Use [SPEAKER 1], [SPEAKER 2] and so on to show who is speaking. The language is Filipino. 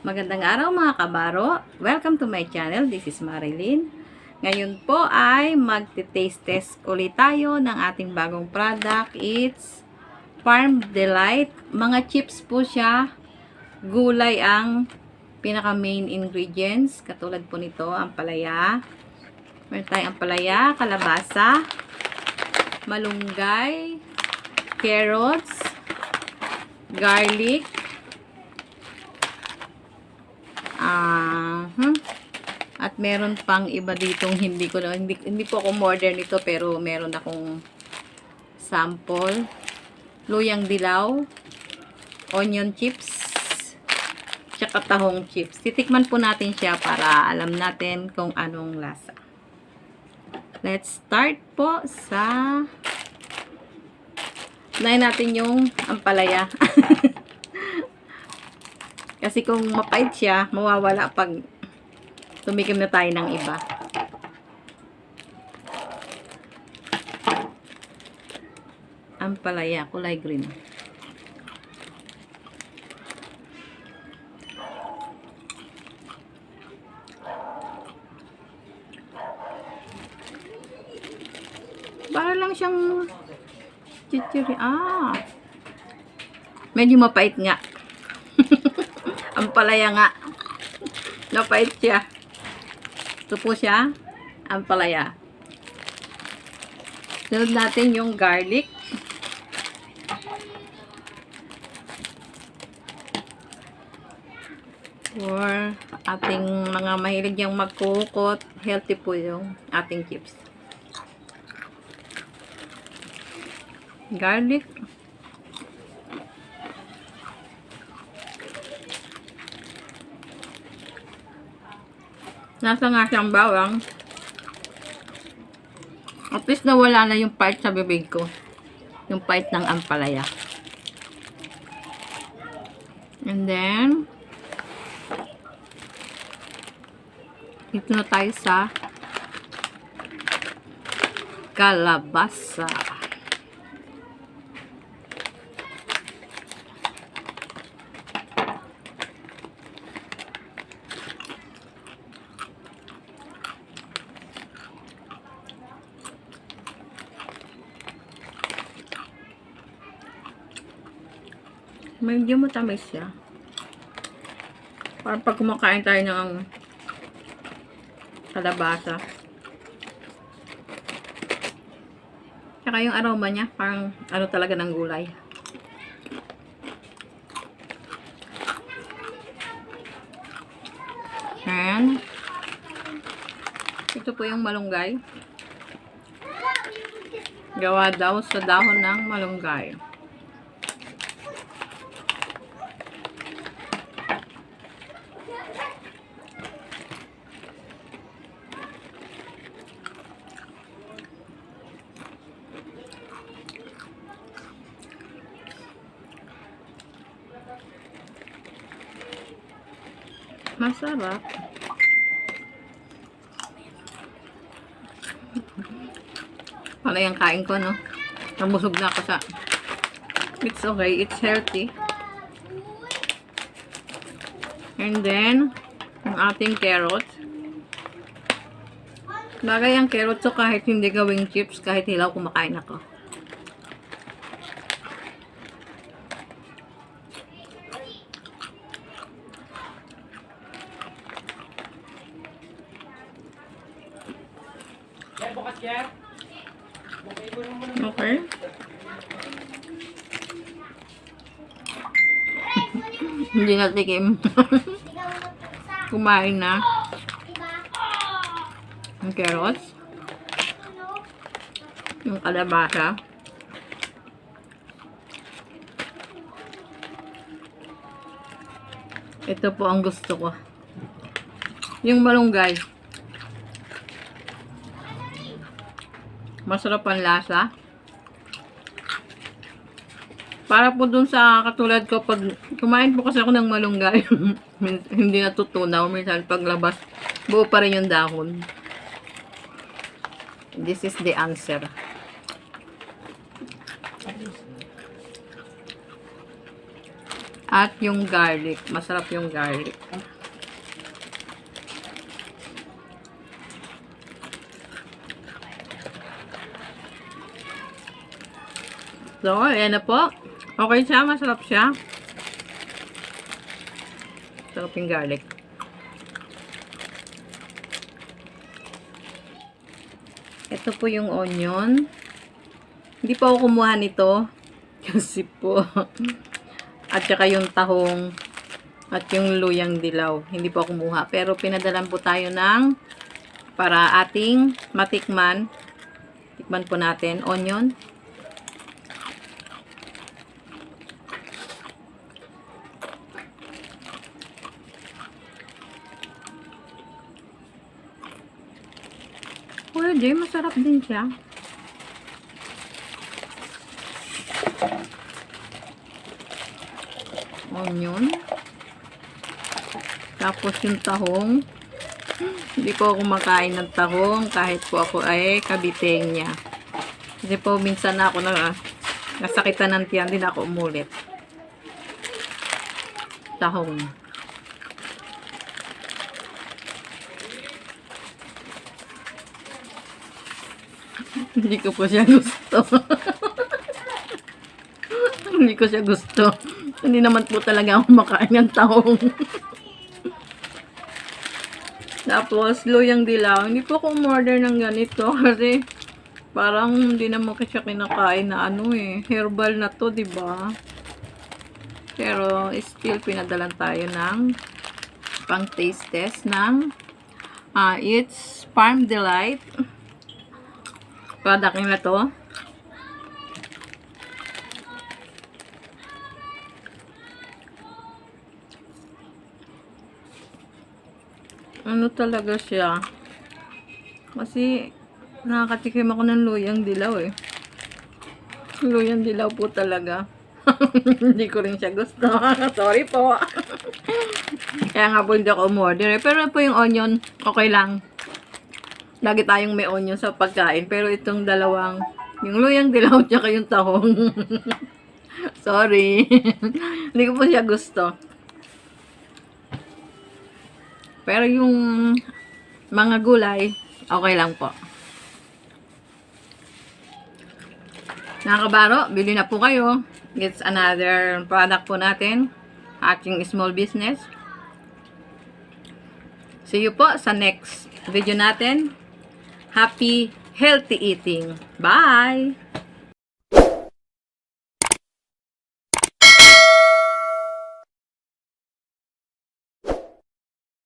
[SPEAKER 1] Magandang araw mga kabaro. Welcome to my channel. This is Marilyn. Ngayon po ay magte-taste test ulit tayo ng ating bagong product. It's Farm Delight. Mga chips po siya. Gulay ang pinaka main ingredients. Katulad po nito, ampalaya. Meron tayong ampalaya, kalabasa, malunggay, carrots, garlic, at meron pang iba ditong hindi po ako order nito, pero meron akong sample. Luyang dilaw, onion chips, tsaka tahong chips. Titikman po natin siya para alam natin kung anong lasa. Let's start po sa unahin natin yung ampalaya. Kasi kung mapait siya, mawawala pag tumikim na tayo ng iba. Ampalaya, kulay green. Para lang siyang chichiri. Medyo mapait nga. Ampalaya nga. Napait siya. Ito po siya. Ampalaya. Sunod natin yung garlic. For ating mga mahilig yung magkukot, healthy po yung ating chips. Garlic. Nasa nga siyang bawang. At least nawala na yung part sa bibig ko. Yung part ng ampalaya. And then, ito na tayo sa kalabasa. Medyo matamis siya. Parang pag kumakain tayo ng kalabasa. Tsaka yung aroma niya, parang ano talaga ng gulay. And ito po yung malunggay. Gawa daw sa dahon ng malunggay. Masarap. Wala yung kain ko, no? Nabusog na ako sa... It's okay. It's healthy. And then, ang ating carrots. Bagay ang carrots, so kahit hindi gawing chips, kahit hilaw, kumakain ako. Okay. Hindi na tikim. Kumain na. Yung carrots. Yung kalabasa. Ito po ang gusto ko. Yung malunggay. Masarap ang lasa. Para po dun sa katulad ko, pag kumain po kasi ako ng malunggay, hindi natutunaw. Minsan paglabas, buo pa rin yung dahon. This is the answer. At yung garlic. Masarap yung garlic. So, ayan na po. Okay siya. Masarap siya. Sarap yung garlic. Ito po yung onion. Hindi po ako kumuha nito. Kasi po. At saka yung tahong. At yung luyang dilaw. Hindi po ako kumuha. Pero pinadalan po tayo ng para ating matikman. Tikman po natin. Onion. Pwede, masarap din siya. Onion. Tapos yung tahong. Hindi po ako kumakain ng tahong kahit po ako ay kabiteng niya. Kasi po minsan na ako nasakitan ng tiyan, din ako umulit. Tahong. Hindi ko po siya gusto. Hindi ko siya gusto. Hindi naman po talaga ako makain ng tahong. Tapos, luyang dilaw. Hindi po ako umorder ng ganito kasi parang hindi naman kasi siya kinakain na herbal na to, diba? Pero, still, pinadalan tayo ng pang taste test ng It's Farm Delight. Product nila to. Ano talaga siya? Kasi nakakatikim ako ng luyang dilaw Luyang dilaw po talaga. Hindi ko rin siya gusto. Sorry po. Kaya nga po hindi ako umorder Pero po yung onion, okay lang. Lagi tayong may onion sa pagkain. Pero itong dalawang, yung luyang dilaw tsaka yung tahong. Sorry. Hindi ko po siya gusto. Pero yung mga gulay, okay lang po. Nakakabaro, bili na po kayo. It's another product po natin. Ating small business. See you po sa next video natin. Happy, healthy eating. Bye!